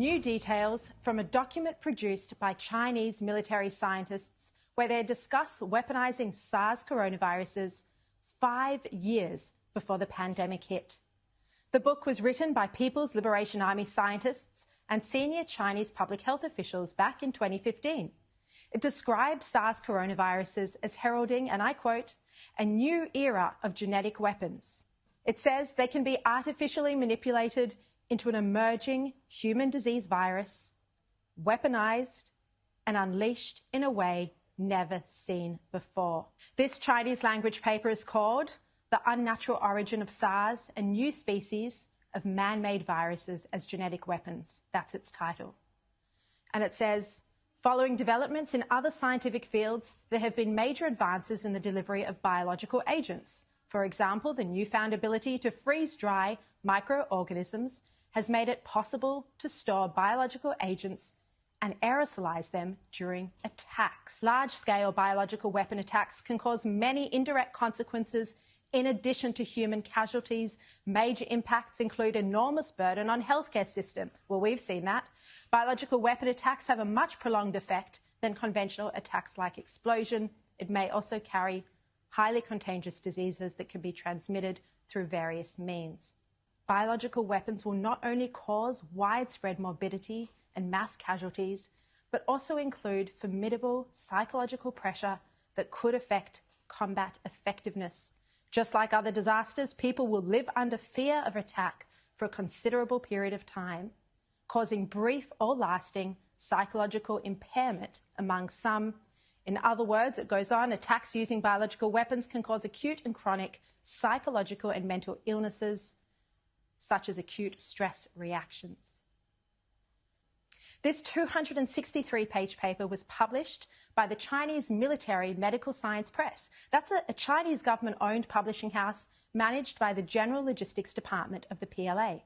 new details from a document produced by Chinese military scientists where they discuss weaponizing SARS coronaviruses 5 years before the pandemic hit. The book was written by People's Liberation Army scientists and senior Chinese public health officials back in 2015. It describes SARS coronaviruses as heralding, and I quote, a new era of genetic weapons. It says they can be artificially manipulated into an emerging human disease virus, weaponized and unleashed in a way never seen before. This Chinese language paper is called The Unnatural Origin of SARS and New Species of Man-Made Viruses as Genetic Weapons. That's its title. And it says, following developments in other scientific fields, there have been major advances in the delivery of biological agents. For example, the newfound ability to freeze-dry microorganisms has made it possible to store biological agents and aerosolize them during attacks. Large-scale biological weapon attacks can cause many indirect consequences in addition to human casualties. Major impacts include enormous burden on healthcare system. Well, we've seen that. Biological weapon attacks have a much prolonged effect than conventional attacks like explosion. It may also carry highly contagious diseases that can be transmitted through various means. Biological weapons will not only cause widespread morbidity and mass casualties, but also include formidable psychological pressure that could affect combat effectiveness. Just like other disasters, people will live under fear of attack for a considerable period of time, causing brief or lasting psychological impairment among some. In other words, it goes on, attacks using biological weapons can cause acute and chronic psychological and mental illnesses, such as acute stress reactions. This 263-page paper was published by the Chinese Military Medical Science Press. That's a Chinese government-owned publishing house managed by the General Logistics Department of the PLA.